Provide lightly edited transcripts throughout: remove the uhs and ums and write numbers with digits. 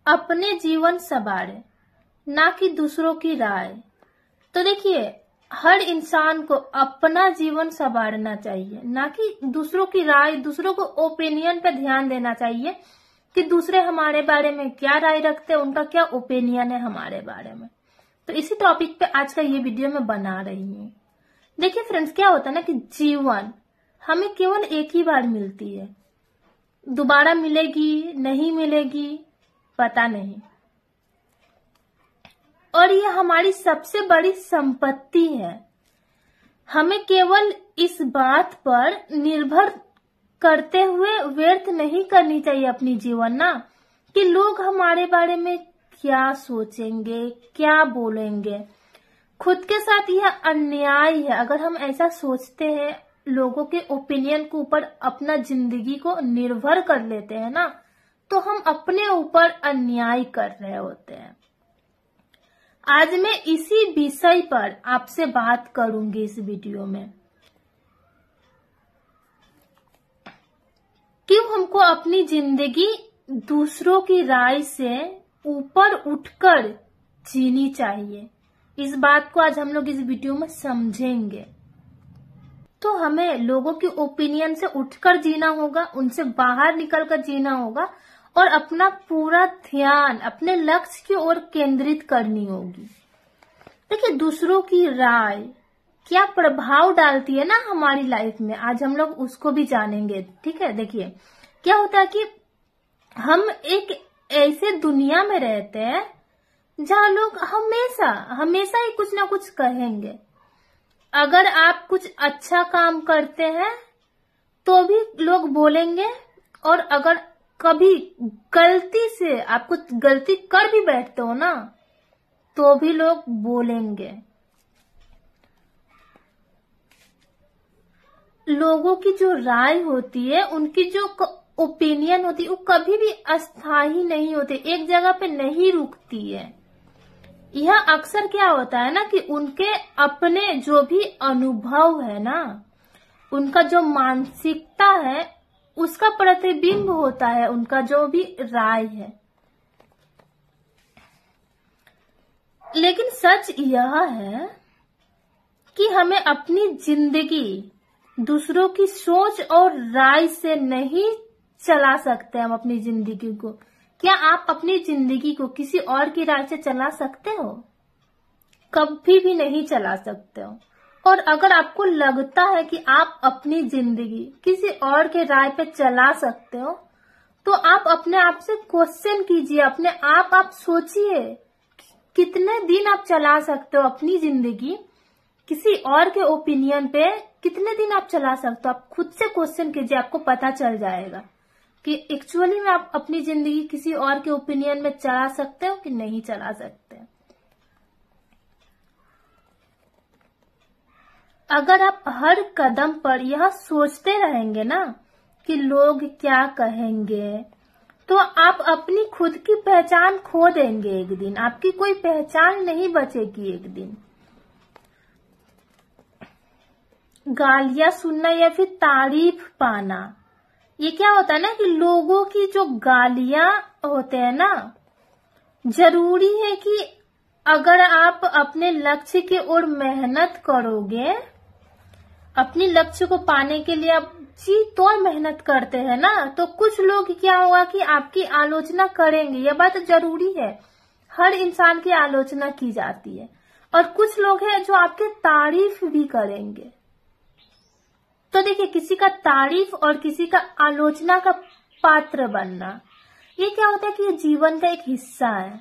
अपने जीवन संवारे, ना कि दूसरों की राय। तो देखिए, हर इंसान को अपना जीवन संवारना चाहिए, ना कि दूसरों की राय, दूसरों को ओपिनियन पे ध्यान देना चाहिए कि दूसरे हमारे बारे में क्या राय रखते हैं, उनका क्या ओपिनियन है हमारे बारे में। तो इसी टॉपिक पे आज का ये वीडियो मैं बना रही हूँ। देखिए फ्रेंड्स, क्या होता है ना कि जीवन हमें केवल एक ही बार मिलती है, दोबारा मिलेगी नहीं मिलेगी पता नहीं, और ये हमारी सबसे बड़ी संपत्ति है। हमें केवल इस बात पर निर्भर करते हुए व्यर्थ नहीं करनी चाहिए अपनी जीवन ना, कि लोग हमारे बारे में क्या सोचेंगे, क्या बोलेंगे। खुद के साथ यह अन्याय है अगर हम ऐसा सोचते हैं, लोगों के ओपिनियन के ऊपर अपना जिंदगी को निर्भर कर लेते हैं ना, तो हम अपने ऊपर अन्याय कर रहे होते हैं। आज मैं इसी विषय पर आपसे बात करूंगी इस वीडियो में। क्यों हमको अपनी जिंदगी दूसरों की राय से ऊपर उठकर जीनी चाहिए, इस बात को आज हम लोग इस वीडियो में समझेंगे। तो हमें लोगों की ओपिनियन से उठकर जीना होगा, उनसे बाहर निकलकर जीना होगा और अपना पूरा ध्यान अपने लक्ष्य की ओर केंद्रित करनी होगी। देखिए, दूसरों की राय क्या प्रभाव डालती है ना हमारी लाइफ में, आज हम लोग उसको भी जानेंगे। ठीक है, देखिए क्या होता है कि हम एक ऐसे दुनिया में रहते हैं जहां लोग हमेशा हमेशा ही कुछ ना कुछ कहेंगे। अगर आप कुछ अच्छा काम करते हैं तो भी लोग बोलेंगे, और अगर कभी गलती से आप कुछ गलती कर भी बैठते हो ना, तो भी लोग बोलेंगे। लोगों की जो राय होती है, उनकी जो ओपिनियन होती है, वो कभी भी अस्थायी नहीं होती, एक जगह पे नहीं रुकती है। यह अक्सर क्या होता है ना कि उनके अपने जो भी अनुभव है ना, उनका जो मानसिकता है, उसका प्रतिबिंब होता है उनका जो भी राय है। लेकिन सच यह है कि हमें अपनी जिंदगी दूसरों की सोच और राय से नहीं चला सकते। हम अपनी जिंदगी को, क्या आप अपनी जिंदगी को किसी और की राय से चला सकते हो? कभी भी नहीं चला सकते हो। और अगर आपको लगता है कि आप अपनी जिंदगी किसी और के राय पे चला सकते हो, तो आप अपने आप से क्वेश्चन कीजिए, अपने आप सोचिए कितने दिन आप चला सकते हो अपनी जिंदगी किसी और के ओपिनियन पे, कितने दिन आप चला सकते हो। आप खुद से क्वेश्चन कीजिए, आपको पता चल जाएगा कि एक्चुअली में आप अपनी जिंदगी किसी और के ओपिनियन में चला सकते हो कि नहीं चला सकते। अगर आप हर कदम पर यह सोचते रहेंगे ना कि लोग क्या कहेंगे, तो आप अपनी खुद की पहचान खो देंगे। एक दिन आपकी कोई पहचान नहीं बचेगी। एक दिन गालियां सुनना या फिर तारीफ पाना, ये क्या होता है ना कि लोगों की जो गालियां होते हैं ना, जरूरी है कि अगर आप अपने लक्ष्य की ओर मेहनत करोगे, अपने लक्ष्य को पाने के लिए आप जी तोड़ मेहनत करते हैं ना, तो कुछ लोग क्या होगा कि आपकी आलोचना करेंगे। यह बात जरूरी है, हर इंसान की आलोचना की जाती है, और कुछ लोग हैं जो आपके तारीफ भी करेंगे। तो देखिए, किसी का तारीफ और किसी का आलोचना का पात्र बनना, ये क्या होता है कि ये जीवन का एक हिस्सा है।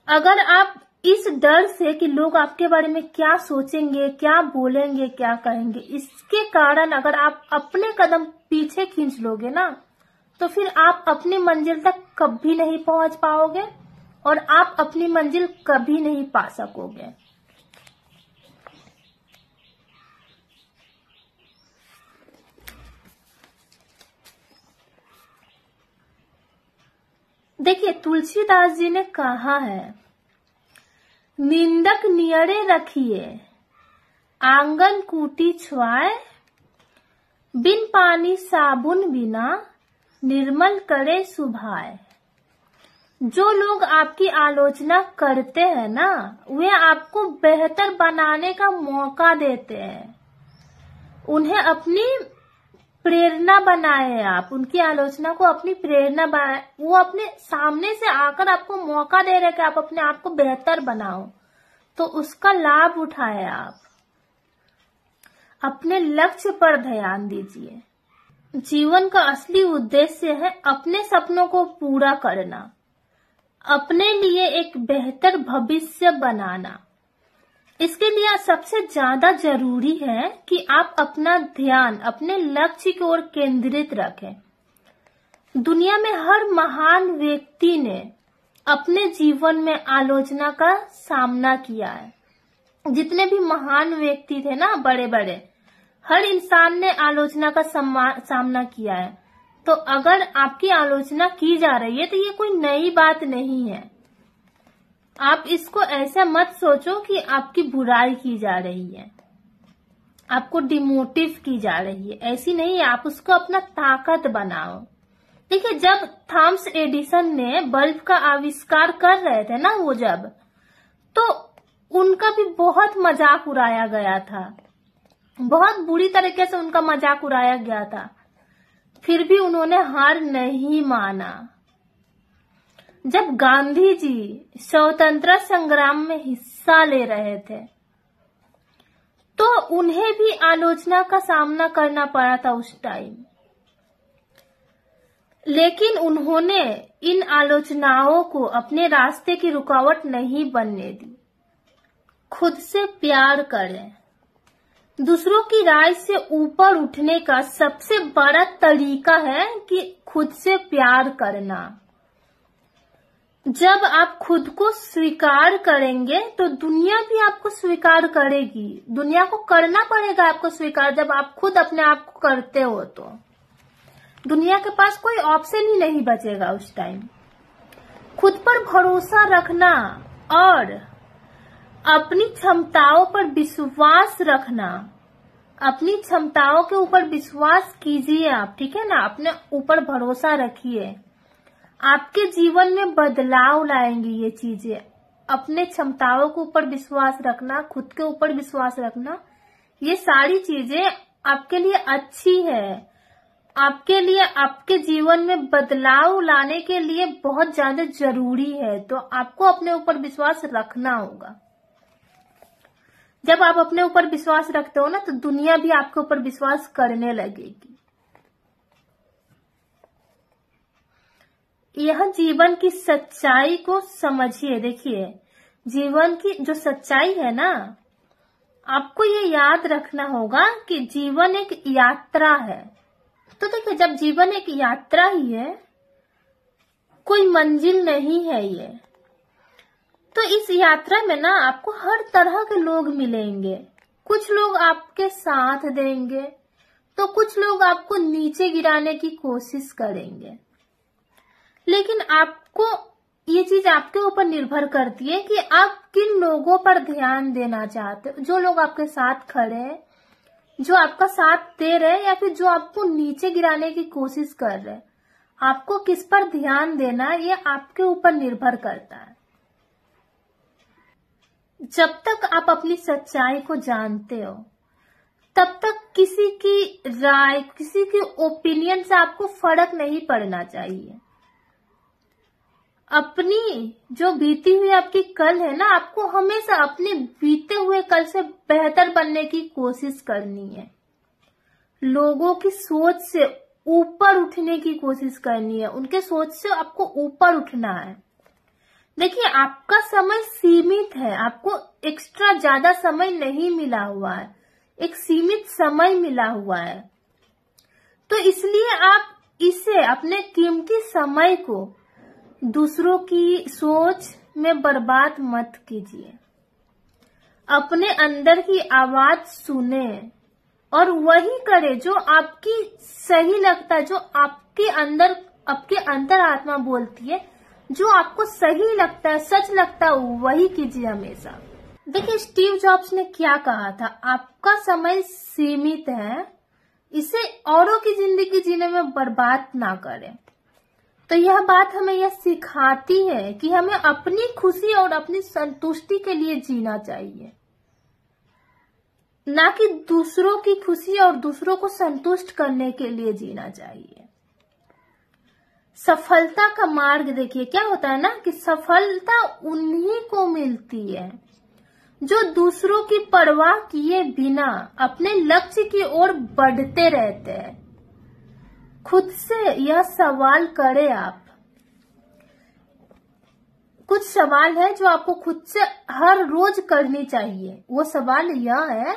अगर आप इस डर से कि लोग आपके बारे में क्या सोचेंगे, क्या बोलेंगे, क्या कहेंगे, इसके कारण अगर आप अपने कदम पीछे खींच लोगे ना, तो फिर आप अपनी मंजिल तक कभी नहीं पहुंच पाओगे और आप अपनी मंजिल कभी नहीं पा सकोगे। देखिए, तुलसीदास जी ने कहा है, निंदक नियरे रखिए आंगन कूटी छुआए, बिन पानी साबुन बिना निर्मल करे सुभाए। जो लोग आपकी आलोचना करते हैं ना, वे आपको बेहतर बनाने का मौका देते हैं। उन्हें अपनी प्रेरणा बनाए, आप उनकी आलोचना को अपनी प्रेरणा बनाए। वो अपने सामने से आकर आपको मौका दे रहे हैं कि आप अपने आप को बेहतर बनाओ, तो उसका लाभ उठाए। आप अपने लक्ष्य पर ध्यान दीजिए। जीवन का असली उद्देश्य है अपने सपनों को पूरा करना, अपने लिए एक बेहतर भविष्य बनाना। इसके लिए सबसे ज्यादा जरूरी है कि आप अपना ध्यान अपने लक्ष्य की ओर केंद्रित रखें। दुनिया में हर महान व्यक्ति ने अपने जीवन में आलोचना का सामना किया है। जितने भी महान व्यक्ति थे ना, बड़े बड़े, हर इंसान ने आलोचना का सामना किया है। तो अगर आपकी आलोचना की जा रही है तो ये कोई नई बात नहीं है। आप इसको ऐसा मत सोचो कि आपकी बुराई की जा रही है, आपको डिमोटिव की जा रही है। ऐसी नहीं है, आप उसको अपना ताकत बनाओ। देखिए, जब थॉमस एडिसन ने बल्ब का आविष्कार कर रहे थे ना, वो जब, तो उनका भी बहुत मजाक उड़ाया गया था, बहुत बुरी तरीके से उनका मजाक उड़ाया गया था। फिर भी उन्होंने हार नहीं माना। जब गांधी जी स्वतंत्रता संग्राम में हिस्सा ले रहे थे तो उन्हें भी आलोचना का सामना करना पड़ा था उस टाइम, लेकिन उन्होंने इन आलोचनाओं को अपने रास्ते की रुकावट नहीं बनने दी। खुद से प्यार करें। दूसरों की राय से ऊपर उठने का सबसे बड़ा तरीका है कि खुद से प्यार करना। जब आप खुद को स्वीकार करेंगे तो दुनिया भी आपको स्वीकार करेगी। दुनिया को करना पड़ेगा आपको स्वीकार। जब आप खुद अपने आप को करते हो तो दुनिया के पास कोई ऑप्शन ही नहीं बचेगा उस टाइम। खुद पर भरोसा रखना और अपनी क्षमताओं पर विश्वास रखना। अपनी क्षमताओं के ऊपर विश्वास कीजिए आप, ठीक है ना। अपने ऊपर भरोसा रखिए। आपके जीवन में बदलाव लाएंगी ये चीजें। अपने क्षमताओं के ऊपर विश्वास रखना, खुद के ऊपर विश्वास रखना, ये सारी चीजें आपके लिए अच्छी है। आपके लिए, आपके जीवन में बदलाव लाने के लिए बहुत ज्यादा जरूरी है। तो आपको अपने ऊपर विश्वास रखना होगा। जब आप अपने ऊपर विश्वास रखते हो ना, तो दुनिया भी आपके ऊपर विश्वास करने लगेगी। यह जीवन की सच्चाई को समझिए। देखिए, जीवन की जो सच्चाई है ना, आपको ये याद रखना होगा कि जीवन एक यात्रा है। तो देखिए, जब जीवन एक यात्रा ही है, कोई मंजिल नहीं है ये, तो इस यात्रा में ना आपको हर तरह के लोग मिलेंगे। कुछ लोग आपके साथ देंगे तो कुछ लोग आपको नीचे गिराने की कोशिश करेंगे। लेकिन आपको ये चीज आपके ऊपर निर्भर करती है कि आप किन लोगों पर ध्यान देना चाहते हो। जो लोग आपके साथ खड़े हैं, जो आपका साथ दे रहे हैं, या फिर जो आपको नीचे गिराने की कोशिश कर रहे हैं, आपको किस पर ध्यान देना है ये आपके ऊपर निर्भर करता है। जब तक आप अपनी सच्चाई को जानते हो, तब तक किसी की राय, किसी की ओपिनियन से आपको फर्क नहीं पड़ना चाहिए। अपनी जो बीती हुई आपकी कल है ना, आपको हमेशा अपने बीते हुए कल से बेहतर बनने की कोशिश करनी है। लोगों की सोच से ऊपर उठने की कोशिश करनी है। उनके सोच से आपको ऊपर उठना है। देखिए, आपका समय सीमित है। आपको एक्स्ट्रा ज्यादा समय नहीं मिला हुआ है, एक सीमित समय मिला हुआ है। तो इसलिए आप इसे, अपने कीमती समय को दूसरों की सोच में बर्बाद मत कीजिए। अपने अंदर की आवाज सुने और वही करे जो आपकी सही लगता है, जो आपके अंदर, आपके अंतर आत्मा बोलती है, जो आपको सही लगता है, सच लगता है, वही कीजिए हमेशा। देखिए, स्टीव जॉब्स ने क्या कहा था, आपका समय सीमित है, इसे औरों की जिंदगी जीने में बर्बाद ना करें। तो यह बात हमें यह सिखाती है कि हमें अपनी खुशी और अपनी संतुष्टि के लिए जीना चाहिए, ना कि दूसरों की खुशी और दूसरों को संतुष्ट करने के लिए जीना चाहिए। सफलता का मार्ग देखिए क्या होता है ना कि सफलता उन्हीं को मिलती है जो दूसरों की परवाह किए बिना अपने लक्ष्य की ओर बढ़ते रहते हैं। खुद से यह सवाल करें आप, कुछ सवाल है जो आपको खुद से हर रोज करनी चाहिए। वो सवाल यह है,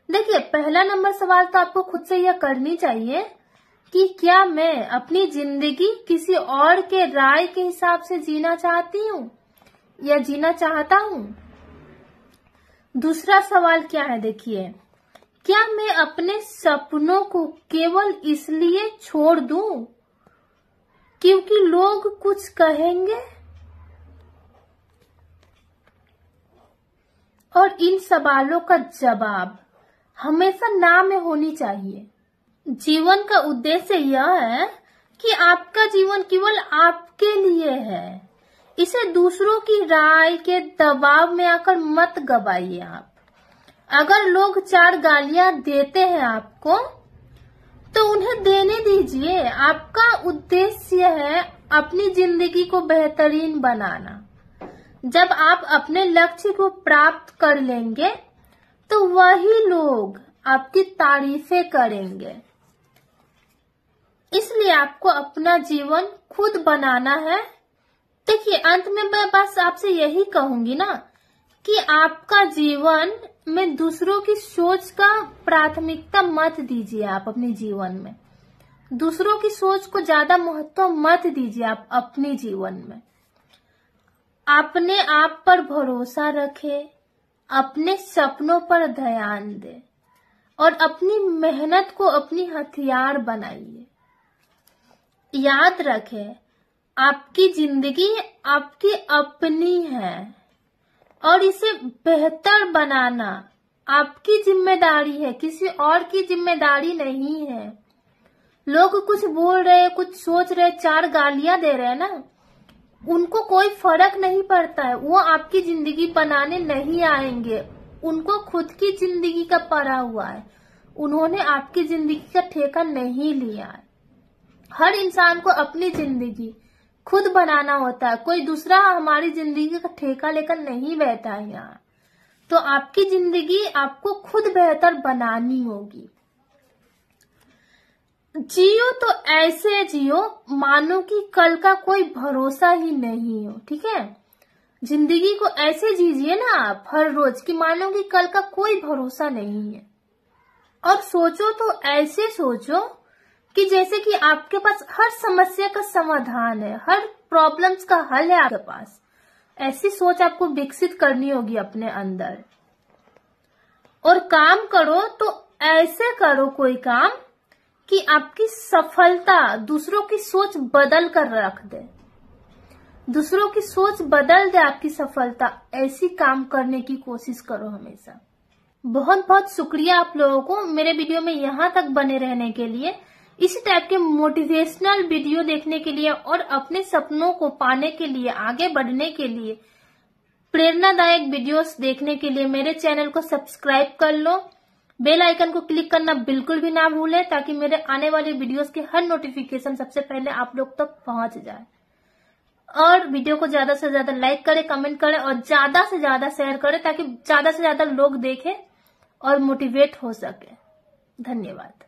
देखिए पहला नंबर सवाल तो आपको खुद से यह करनी चाहिए कि क्या मैं अपनी जिंदगी किसी और के राय के हिसाब से जीना चाहती हूँ या जीना चाहता हूँ। दूसरा सवाल क्या है, देखिए क्या मैं अपने सपनों को केवल इसलिए छोड़ दूं क्योंकि लोग कुछ कहेंगे। और इन सवालों का जवाब हमेशा ना में होनी चाहिए। जीवन का उद्देश्य यह है कि आपका जीवन केवल आपके लिए है, इसे दूसरों की राय के दबाव में आकर मत गवाइए आप। अगर लोग 4 गालियां देते हैं आपको तो उन्हें देने दीजिए। आपका उद्देश्य है अपनी जिंदगी को बेहतरीन बनाना। जब आप अपने लक्ष्य को प्राप्त कर लेंगे तो वही लोग आपकी तारीफें करेंगे। इसलिए आपको अपना जीवन खुद बनाना है। देखिए अंत में मैं बस आपसे यही कहूंगी ना कि आपका जीवन में दूसरों की सोच का प्राथमिकता मत दीजिए। आप अपने जीवन में दूसरों की सोच को ज्यादा महत्व मत दीजिए। आप अपने जीवन में अपने आप पर भरोसा रखें, अपने सपनों पर ध्यान दें और अपनी मेहनत को अपनी हथियार बनाइए। याद रखें आपकी जिंदगी आपकी अपनी है और इसे बेहतर बनाना आपकी जिम्मेदारी है, किसी और की जिम्मेदारी नहीं है। लोग कुछ बोल रहे, कुछ सोच रहे, 4 गालियां दे रहे हैं ना, उनको कोई फर्क नहीं पड़ता है। वो आपकी जिंदगी बनाने नहीं आएंगे। उनको खुद की जिंदगी का पड़ा हुआ है, उन्होंने आपकी जिंदगी का ठेका नहीं लिया है। हर इंसान को अपनी जिंदगी खुद बनाना होता है, कोई दूसरा हमारी जिंदगी का ठेका लेकर नहीं बैठा है यहाँ। तो आपकी जिंदगी आपको खुद बेहतर बनानी होगी। जियो तो ऐसे जियो मानो कि कल का कोई भरोसा ही नहीं हो, ठीक है। जिंदगी को ऐसे जीजिए ना आप हर रोज कि मानो कि कल का कोई भरोसा नहीं है। और सोचो तो ऐसे सोचो कि जैसे कि आपके पास हर समस्या का समाधान है, हर प्रॉब्लम्स का हल है आपके पास। ऐसी सोच आपको विकसित करनी होगी अपने अंदर। और काम करो तो ऐसे करो कोई काम कि आपकी सफलता दूसरों की सोच बदल कर रख दे, दूसरों की सोच बदल दे आपकी सफलता। ऐसी काम करने की कोशिश करो हमेशा। बहुत बहुत शुक्रिया आप लोगों को मेरे वीडियो में यहाँ तक बने रहने के लिए। इसी टाइप के मोटिवेशनल वीडियो देखने के लिए और अपने सपनों को पाने के लिए, आगे बढ़ने के लिए, प्रेरणादायक वीडियोस देखने के लिए मेरे चैनल को सब्सक्राइब कर लो। बेल आइकन को क्लिक करना बिल्कुल भी ना भूलें ताकि मेरे आने वाले वीडियोस के हर नोटिफिकेशन सबसे पहले आप लोग तक पहुंच जाए। और वीडियो को ज्यादा से ज्यादा लाइक करें, कमेंट करें और ज्यादा से ज्यादा शेयर करें ताकि ज्यादा से ज्यादा लोग देखें और मोटिवेट हो सके। धन्यवाद।